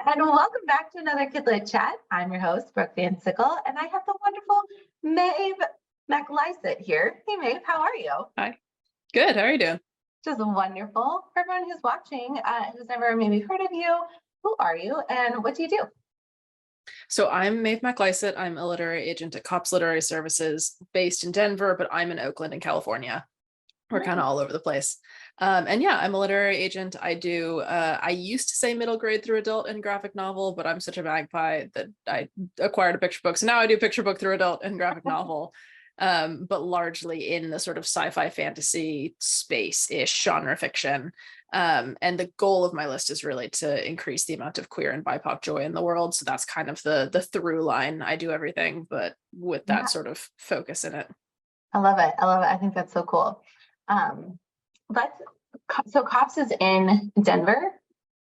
and welcome back to another Kidlit Chat. I'm your host, Brooke Van Sickle, and I have the wonderful Maeve MacLysaght here. Hey, Maeve, how are you? Hi. Good. How are you doing? Just wonderful. For everyone who's watching, who's never maybe heard of you, who are you and what do you do? So I'm Maeve MacLysaght. I'm a literary agent at Cops Literary Services based in Denver, but I'm in Oakland in California. We're kind of all over the place. And yeah, I'm a literary agent. I used to say middle grade through adult and graphic novel, but I'm such a magpie that I acquired a picture book. So now I do picture book through adult and graphic novel, but largely in the sort of sci-fi fantasy space-ish genre fiction. And the goal of my list is really to increase the amount of queer and BIPOC joy in the world. So that's kind of the through line. I do everything, but with that sort of focus in it. I love it. I love it. I think that's so cool. Um, let's so Cops is in Denver.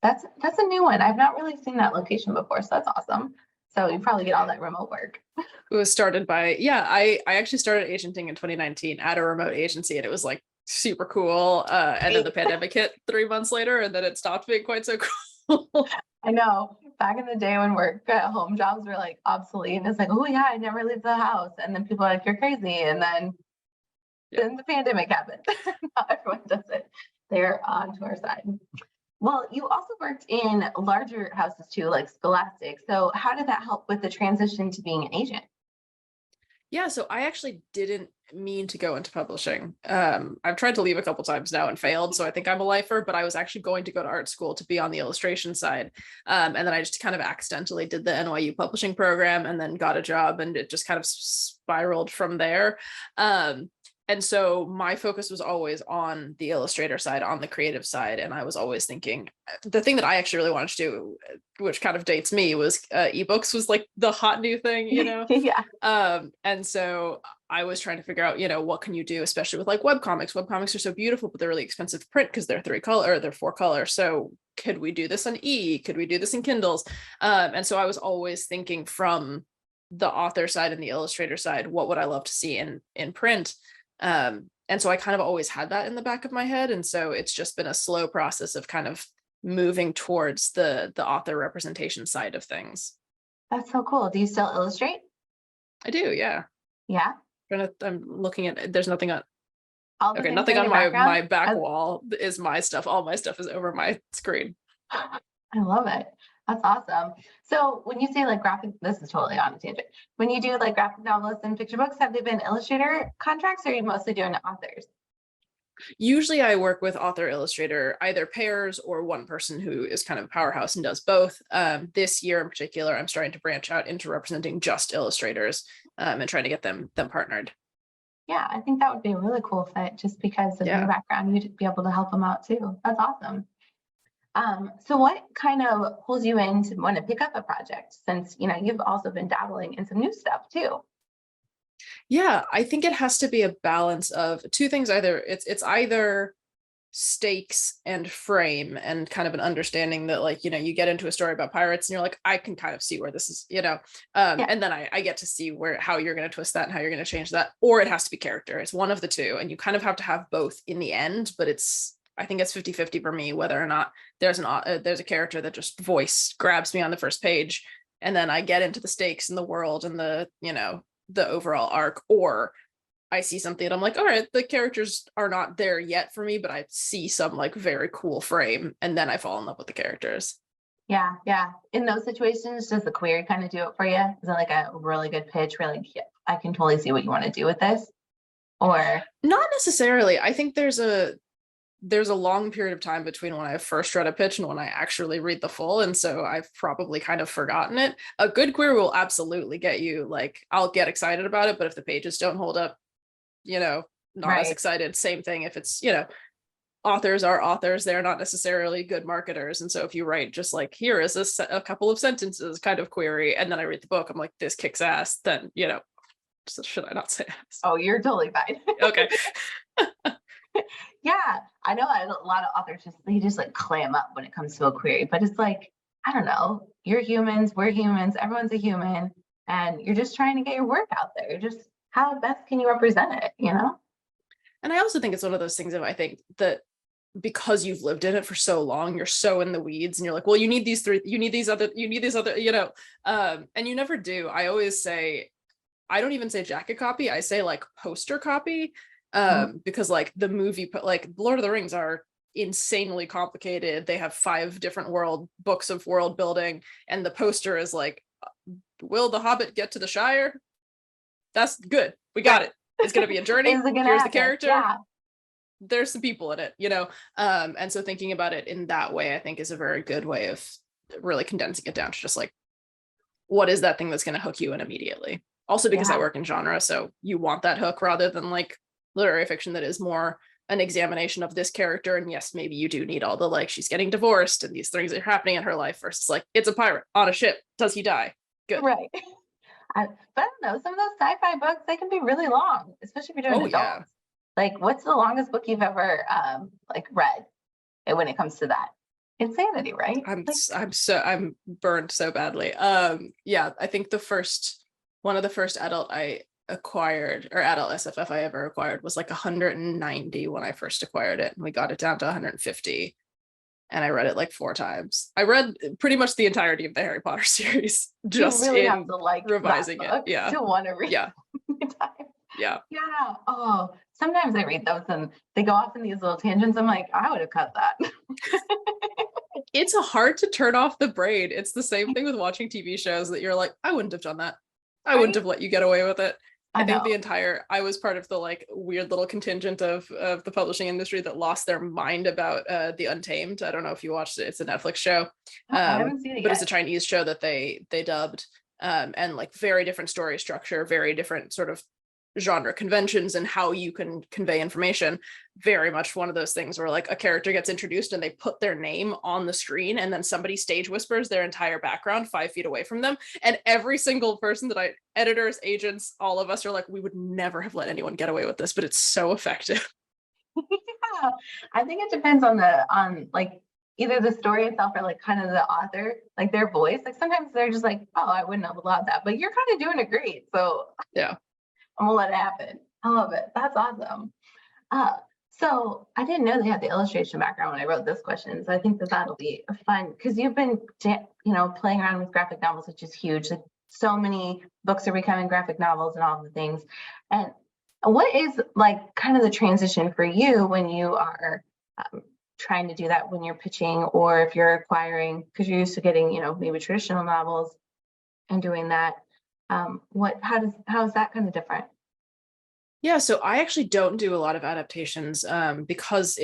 That's a new one. I've not really seen that location before, so that's awesome. So you probably get all that remote work. It was started by, I actually started agenting in 2019 at a remote agency, and it was like super cool. And then the pandemic hit 3 months later, and then it stopped being quite so cool. I know. Back in the day when work at home jobs were like obsolete, and it's like, oh yeah, I never leave the house. And then people are like, you're crazy. And then the pandemic happened. Now everyone does it. They're on to our side. Well, you also worked in larger houses too, like Scholastic. So how did that help with the transition to being an agent? Yeah, so I actually didn't mean to go into publishing. I've tried to leave a couple times now and failed, so I think I'm a lifer, but I was actually going to go to art school to be on the illustration side. And then I just kind of accidentally did the NYU publishing program and then got a job, and it just kind of spiraled from there. And so my focus was always on the illustrator side, on the creative side. And I was always thinking, the thing that I actually really wanted to do, which kind of dates me, was ebooks was like the hot new thing, Yeah. And so I was trying to figure out, what can you do, especially with like webcomics. Webcomics are so beautiful, but they're really expensive to print because they're 4 color. So could we do this on could we do this in Kindles? And so I was always thinking from the author side and the illustrator side, what would I love to see in print? And so I kind of always had that in the back of my head. And so it's just been a slow process of kind of moving towards the author representation side of things. That's so cool. Do you still illustrate? I do, yeah. Yeah. I'm looking at, there's nothing on, All the okay, things nothing in on your my background? back wall is my stuff. All my stuff is over my screen. I love it. That's awesome. So when you say like this is totally on a tangent. When you do like graphic novels and picture books, have they been illustrator contracts or are you mostly doing authors? Usually I work with author illustrator, either pairs or one person who is kind of a powerhouse and does both. This year in particular, I'm starting to branch out into representing just illustrators and trying to get them partnered. Yeah, I think that would be a really cool fit just because of your background. You'd be able to help them out too. That's awesome. So what kind of pulls you in to want to pick up a project since, you've also been dabbling in some new stuff too? Yeah, I think it has to be a balance of two things. It's either stakes and frame and kind of an understanding that like, you get into a story about pirates and you're like, I can kind of see where this is, and then I get to see how you're going to twist that and how you're going to change that, or it has to be character. It's one of the two. And you kind of have to have both in the end, but I think it's 50-50 for me, whether or not there's a character that just voice grabs me on the first page. And then I get into the stakes in the world and the overall arc, or I see something and I'm like, all right, the characters are not there yet for me, but I see some like very cool frame and then I fall in love with the characters. Yeah. Yeah. In those situations, does the query kind of do it for you? Is it like a really good pitch where like, yeah, I can totally see what you want to do with this? Or not necessarily. I think there's a long period of time between when I first read a pitch and when I actually read the full. And so I've probably kind of forgotten it. A good query will absolutely get you, like, I'll get excited about it, but if the pages don't hold up, not as excited. Same thing if it's, authors are authors. They're not necessarily good marketers. And so if you write just like, here is a couple of sentences kind of query, and then I read the book, I'm like, this kicks ass, then, should I not say ass? Oh, you're totally fine. Okay. Yeah, I know a lot of authors just like clam up when it comes to a query, but it's like, I don't know, you're humans, we're humans, everyone's a human, and you're just trying to get your work out there. Just how best can you represent it, And I also think it's one of those things that I think that because you've lived in it for so long, you're so in the weeds, and you're like, well, you need these three, you need these other, you know, and you never do. I always say, I don't even say jacket copy, I say like poster copy, because like the movie, like Lord of the Rings are insanely complicated. They have 5 different books of world building, and the poster is like, will the Hobbit get to the Shire? That's good. We got it. It's going to be a journey. Is it gonna Here's happen? the character. Yeah. There's some people in it, you know? And so thinking about it in that way, I think is a very good way of really condensing it down to just like, what is that thing that's going to hook you in immediately? Also because I work in genre, so you want that hook rather than like literary fiction that is more an examination of this character. And yes, maybe you do need all the like, she's getting divorced and these things are happening in her life, versus like, it's a pirate on a ship. Does he die? Good. Right. But I don't know, some of those sci-fi books, they can be really long, especially if you're doing adults. Yeah. Like, what's the longest book you've ever like read? And when it comes to that, insanity, right? I'm burned so badly. Yeah, I think one of the first adult I acquired, or adult SFF I ever acquired, was like 190 when I first acquired it, and we got it down to 150. And I read it like 4 times. I read pretty much the entirety of the Harry Potter series, just you really have to like revising it. Yeah. To want to read. Yeah. Time. Yeah. Yeah. Oh, sometimes I read those and they go off in these little tangents. I'm like, I would have cut that. It's hard to turn off the brain. It's the same thing with watching TV shows that you're like, I wouldn't have done that. I wouldn't have let you get away with it. I think I was part of the like weird little contingent of the publishing industry that lost their mind about The Untamed. I don't know if you watched it. It's a Netflix show. I haven't seen it but yet. It's a Chinese show that they dubbed, and like very different story structure, very different sort of genre conventions and how you can convey information. Very much one of those things where like a character gets introduced and they put their name on the screen, and then somebody stage whispers their entire background 5 feet away from them, and every single person that editors, agents, all of us are like, we would never have let anyone get away with this, but it's so effective. Yeah, I think it depends on like either the story itself or like kind of the author, like their voice. Like sometimes they're just like, oh, I wouldn't have allowed that, but you're kind of doing it great, so yeah, I'm gonna let it happen. I love it. That's awesome. So I didn't know they had the illustration background when I wrote this question. So I think that that'll be fun because you've been, playing around with graphic novels, which is huge. Like so many books are becoming graphic novels and all the things. And what is like kind of the transition for you when you are trying to do that when you're pitching, or if you're acquiring, because you're used to getting, maybe traditional novels and doing that. How is that kind of different? Yeah, so I actually don't do a lot of adaptations because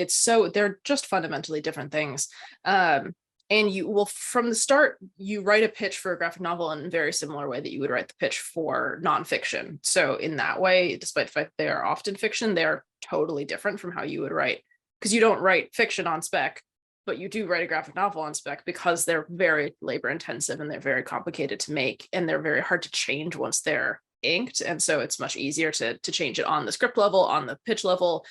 they're just fundamentally different things. And you will, from the start, you write a pitch for a graphic novel in a very similar way that you would write the pitch for nonfiction. So in that way, despite the fact they are often fiction, they're totally different from how you would write, because you don't write fiction on spec, but you do write a graphic novel on spec because they're very labor intensive and they're very complicated to make, and they're very hard to change once they're inked. And so it's much easier to change it on the script level, on the pitch level.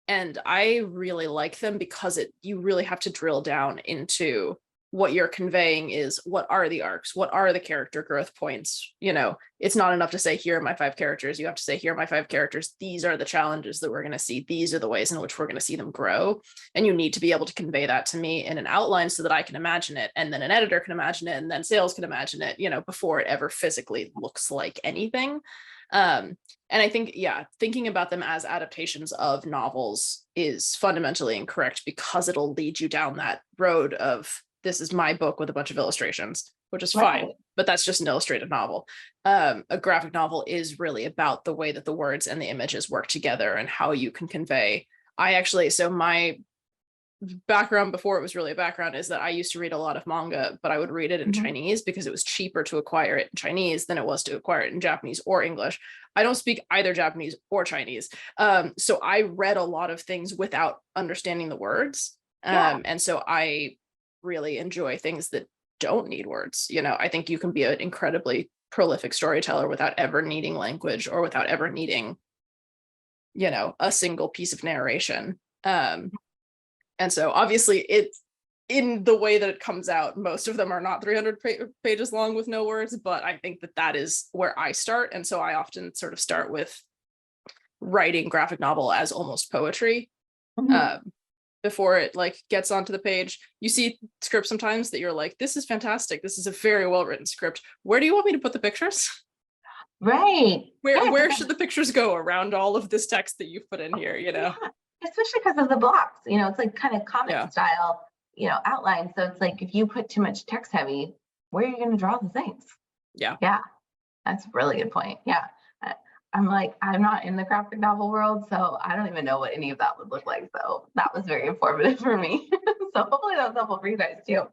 And I really like them because you really have to drill down into what you're conveying is, what are the arcs? What are the character growth points? It's not enough to say, here are my 5 characters. You have to say, here are my 5 characters. These are the challenges that we're going to see. These are the ways in which we're going to see them grow. And you need to be able to convey that to me in an outline so that I can imagine it. And then an editor can imagine it. And then sales can imagine it, before it ever physically looks like anything. And I think, thinking about them as adaptations of novels is fundamentally incorrect, because it'll lead you down that road of, this is my book with a bunch of illustrations, which is fine, but that's just an illustrated novel. A graphic novel is really about the way that the words and the images work together and how you can convey. So my background before it was really a background is that I used to read a lot of manga, but I would read it in Chinese because it was cheaper to acquire it in Chinese than it was to acquire it in Japanese or English. I don't speak either Japanese or Chinese. So I read a lot of things without understanding the words. And so I really enjoy things that don't need words. I think you can be an incredibly prolific storyteller without ever needing language or without ever needing, a single piece of narration. And so obviously it's in the way that it comes out, most of them are not 300 pages long with no words, but I think that is where I start. And so I often sort of start with writing graphic novel as almost poetry. before it like gets onto the page. You see scripts sometimes that you're like, this is fantastic, this is a very well written script, where do you want me to put the pictures? Right. Where should the pictures go around all of this text that you've put in here, Yeah, especially because of the blocks, it's like kind of comic Yeah. style, outline. So it's like if you put too much text heavy, where are you going to draw the things? Yeah. That's a really good point. Yeah. I'm like, I'm not in the graphic novel world, so I don't even know what any of that would look like. So that was very informative for me. So hopefully that was helpful for you guys too.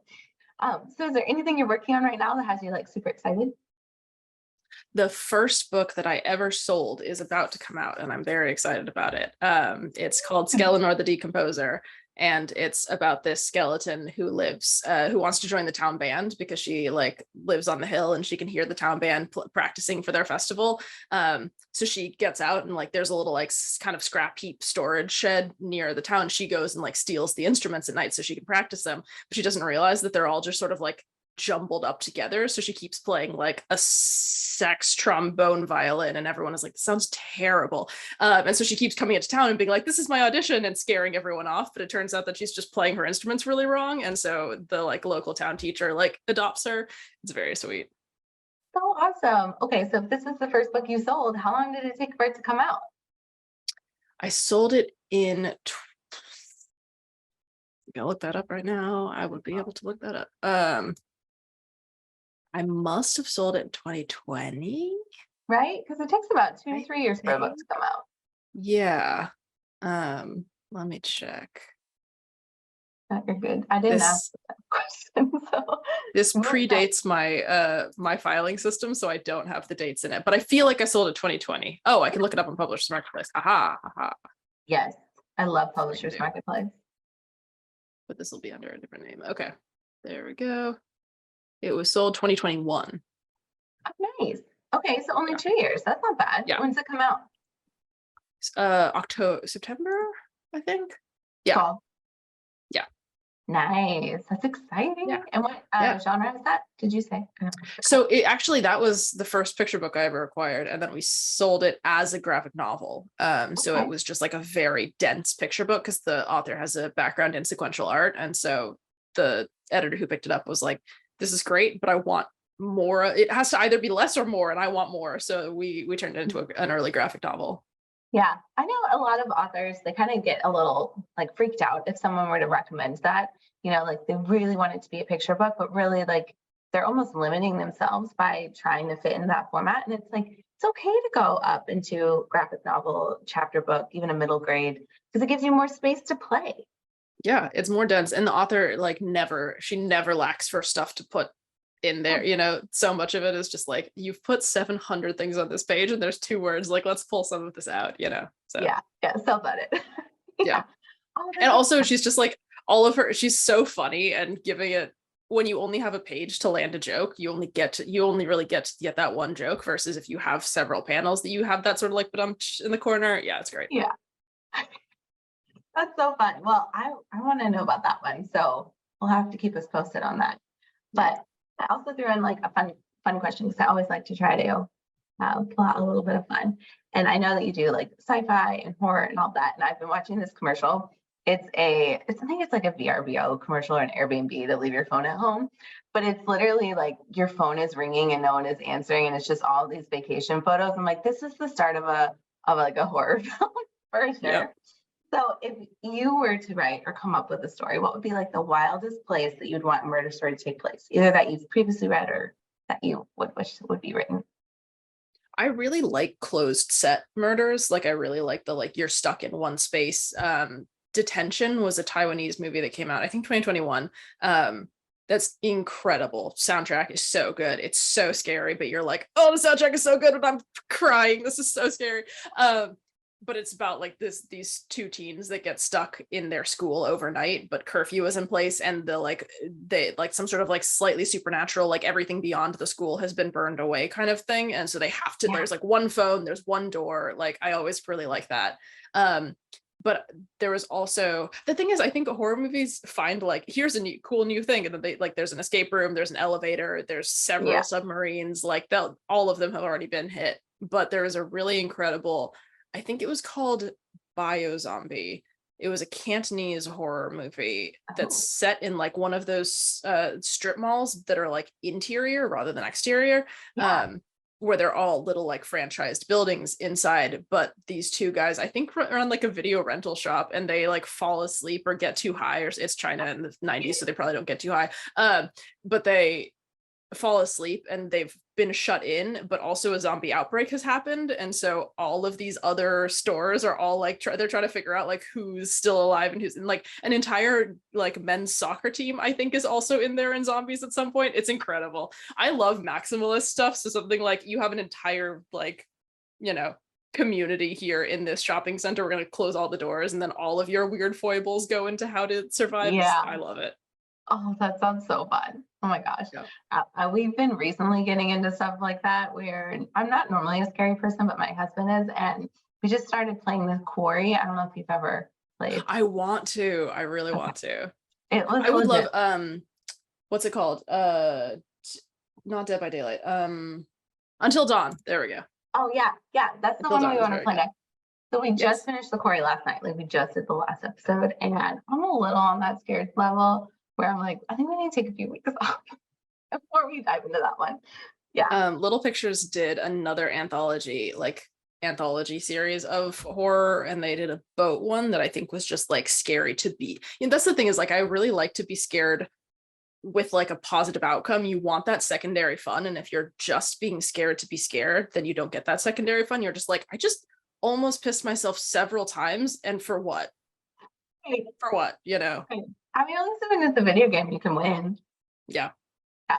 So is there anything you're working on right now that has you like super excited? The first book that I ever sold is about to come out, and I'm very excited about it. It's called Skeletor the Decomposer, and it's about this skeleton who wants to join the town band because she like lives on the hill and she can hear the town band practicing for their festival. So she gets out, and like there's a little like kind of scrap heap storage shed near the town. She goes and like steals the instruments at night so she can practice them, but she doesn't realize that they're all just sort of like jumbled up together. So she keeps playing like a sax trombone violin, and everyone is like, this sounds terrible. And so she keeps coming into town and being like, this is my audition, and scaring everyone off. But it turns out that she's just playing her instruments really wrong. And so the like local town teacher like adopts her. It's very sweet. So awesome. Okay, so if this is the first book you sold, how long did it take for it to come out? I sold it in I'll look that up right now. I would be able to look that up. I must have sold it in 2020. Right? Because it takes about 2 to 3 years for a book to come out. Yeah. Let me check. You're good. I didn't ask that question. So this predates my filing system, so I don't have the dates in it. But I feel like I sold it 2020. Oh, I can look it up on Publishers Marketplace. Aha. Yes, I love Publishers Marketplace. But this will be under a different name. Okay, there we go. It was sold 2021. Oh, nice. Okay, so only 2 years. That's not bad. Yeah. When's it come out? September, I think. Yeah. Fall. Yeah. Nice. That's exciting. Yeah. And what genre is that? Did you say? So that was the first picture book I ever acquired, and then we sold it as a graphic novel. So it was just like a very dense picture book because the author has a background in sequential art, and so the editor who picked it up was like, this is great, but I want more. It has to either be less or more, and I want more. So we turned it into an early graphic novel. Yeah, I know a lot of authors, they kind of get a little like freaked out if someone were to recommend that, like they really want it to be a picture book, but really like they're almost limiting themselves by trying to fit in that format. And it's like, it's okay to go up into graphic novel, chapter book, even a middle grade, because it gives you more space to play. Yeah, it's more dense, and the author like she never lacks for stuff to put in there. So much of it is just like, you've put 700 things on this page and there's 2 words, like let's pull some of this out. So yeah, self-edit. Yeah. And also she's just like, she's so funny, and giving it, when you only have a page to land a joke, you only really get to get that one joke, versus if you have several panels that you have that sort of like in the corner. Yeah, it's great. Yeah. That's so fun. Well, I want to know about that one, so we'll have to keep us posted on that. But I also threw in like a fun question, because I always like to try to pull out a little bit of fun. And I know that you do like sci-fi and horror and all that. And I've been watching this commercial. I think it's like a VRBO commercial or an Airbnb to leave your phone at home. But it's literally like your phone is ringing and no one is answering, and it's just all these vacation photos. I'm like, this is the start of a horror film for sure. Yeah. So if you were to write or come up with a story, what would be like the wildest place that you'd want a murder story to take place? Either that you've previously read or that you would wish would be written. I really like closed set murders. Like I really like the like you're stuck in one space. Detention was a Taiwanese movie that came out, I think 2021. That's incredible. Soundtrack is so good. It's so scary, but you're like, oh, the soundtrack is so good and I'm crying. This is so scary. But it's about like these 2 teens that get stuck in their school overnight, but curfew is in place, and they some sort of like slightly supernatural, like everything beyond the school has been burned away kind of thing. And so they have to, there's like one phone, there's one door. Like I always really like that. But there was also, the thing is, I think horror movies find like, here's a cool new thing. And then they like, there's an escape room, there's an elevator, there's several submarines, like all of them have already been hit. But there was a really incredible, I think it was called Biozombie, it was a Cantonese horror movie that's Oh, set in like one of those strip malls that are like interior rather than exterior, yeah. where they're all little like franchised buildings inside. But these two guys, I think, run like a video rental shop, and they like fall asleep or get too high, or it's China in the 90s, so they probably don't get too high. But they fall asleep and they've been shut in, but also a zombie outbreak has happened, and so all of these other stores are all like they're trying to figure out like who's still alive and who's in, like an entire like men's soccer team I think is also in there in zombies at some point. It's incredible. I love maximalist stuff, so something like you have an entire like, you know, community here in this shopping center, we're going to close all the doors, and then all of your weird foibles go into how to survive. Yeah. I love it. Oh, that sounds so fun. Oh my gosh. Yeah. We've been recently getting into stuff like that where I'm not normally a scary person, but my husband is. And we just started playing the Quarry. I don't know if you've ever played. I want to. I really Okay. want to. It looks I would legit. love what's it called? Not Dead by Daylight. Until Dawn. There we go. Oh yeah, yeah. That's the Until one Dawn we is want to very play good. next. So we Yes. just finished the Quarry last night. Like we just did the last episode, and I'm a little on that scared level where I'm like, I think we need to take a few weeks off before we dive into that one. Yeah. Little Pictures did another anthology series of horror, and they did a boat one that I think was just like scary to be. And that's the thing, is like I really like to be scared with like a positive outcome. You want that secondary fun, and if you're just being scared to be scared, then you don't get that secondary fun. You're just like, I just almost pissed myself several times, and for what? Right, For what, you know? right. I mean, at least if it's a video game, you can win. Yeah. Yeah.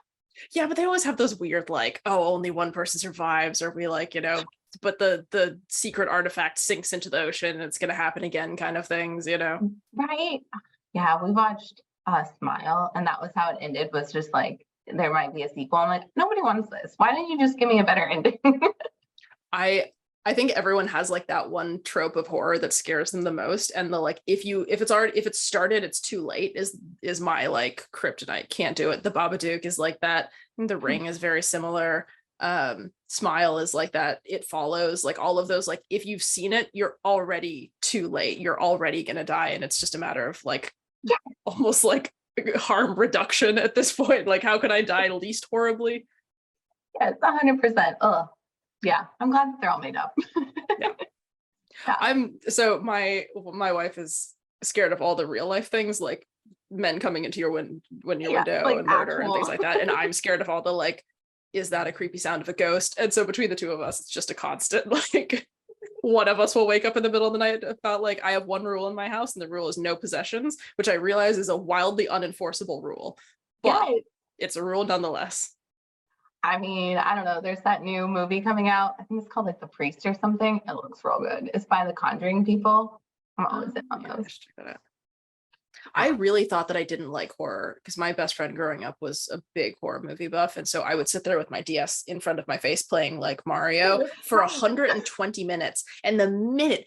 Yeah, but they always have those weird like, oh, only one person survives, or we like, you know, but the secret artifact sinks into the ocean and it's gonna happen again kind of things, you know. Right. Yeah, we watched Smile, and that was how it ended, was just like there might be a sequel. I'm like, nobody wants this. Why didn't you just give me a better ending? I think everyone has like that one trope of horror that scares them the most, and the like, if it's started, it's too late is my like kryptonite. Can't do it. The Babadook is like that. I think The Ring is very similar. Smile is like that. It Follows, like all of those, like if you've seen it, you're already too late. You're already gonna die, and it's just a matter of like almost like harm reduction at this point. Like, how can I die least horribly? Yes, 100%. Oh, yeah. I'm glad that they're all made up. Yeah. Yeah. So my wife is scared of all the real life things, like men coming into your when your Yeah, window like and murder and actual. things like that, and I'm scared of all the like, is that a creepy sound of a ghost? And so between the two of us, it's just a constant like, one of us will wake up in the middle of the night about like, I have one rule in my house, and the rule is no possessions, which I realize is a wildly unenforceable rule, but Yeah. it's a rule nonetheless. I mean, I don't know. There's that new movie coming out. I think it's called like The Priest or something. It looks real good. It's by the Conjuring people. I'm always in on Yeah, I those. should check that out. I really thought that I didn't like horror because my best friend growing up was a big horror movie buff. And so I would sit there with my DS in front of my face playing like Mario for 120 minutes. And the minute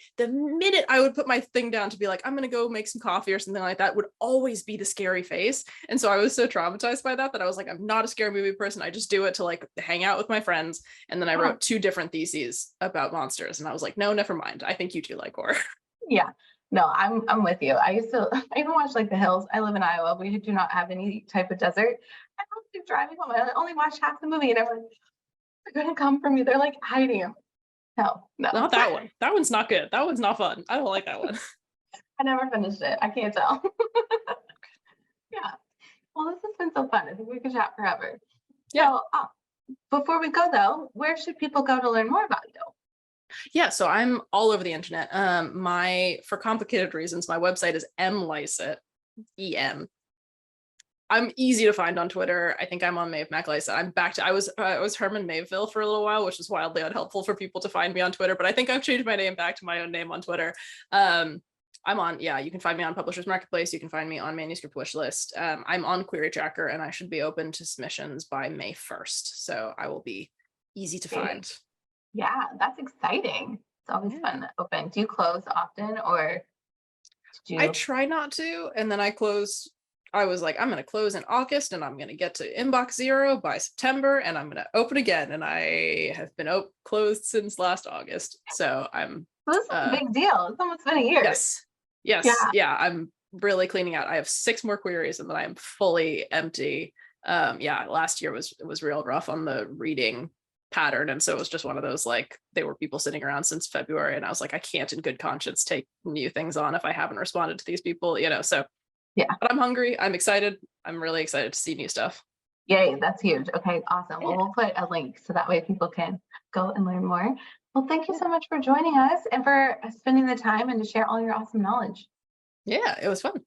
I would put my thing down to be like, I'm going to go make some coffee or something like that, would always be the scary face. And so I was so traumatized by that I was like, I'm not a scary movie person. I just do it to like hang out with my friends. And then I wrote 2 different theses about monsters. And I was like, no, never mind. I think you two like horror. Yeah. No, I'm with you. I even watch like The Hills. I live in Iowa. We do not have any type of desert. I was like driving home. I only watched half the movie, and everyone's like, they're gonna come for me. They're like hiding him. No. Not that one. That one's not good. That one's not fun. I don't like that one. I never finished it. I can't tell. Yeah. Well, this has been so fun. I think we could chat forever. Yeah. So, before we go though, where should people go to learn more about you? Yeah, so I'm all over the internet. For complicated reasons, my website is MLysaght, EM. I'm easy to find on Twitter. I think I'm on Maeve MacLysaght. I'm back to I was Herman Mayville for a little while, which is wildly unhelpful for people to find me on Twitter. But I think I've changed my name back to my own name on Twitter. I'm on, you can find me on Publishers Marketplace. You can find me on Manuscript Wishlist. I'm on Query Tracker, and I should be open to submissions by May 1st. So I will be easy to find. Yeah, that's exciting. It's always fun to open. Do you close often, or did you? I try not to, and then I close. I was like, I'm going to close in August, and I'm going to get to inbox 0 by September, and I'm going to open again. And I have been closed since last August. So I'm. This is a big deal. It's almost been a year. Yes. Yes. Yeah. Yeah. I'm really cleaning out. I have 6 more queries and then I am fully empty. Yeah, last year was real rough on the reading pattern. And so it was just one of those, like, they were people sitting around since February. And I was like, I can't in good conscience take new things on if I haven't responded to these people, so Yeah. but I'm hungry. I'm excited. I'm really excited to see new stuff. Yay, that's huge. Okay, awesome. Well, Yeah. we'll put a link so that way people can go and learn more. Well, thank you Yeah. so much for joining us and for spending the time and to share all your awesome knowledge. Yeah, it was fun.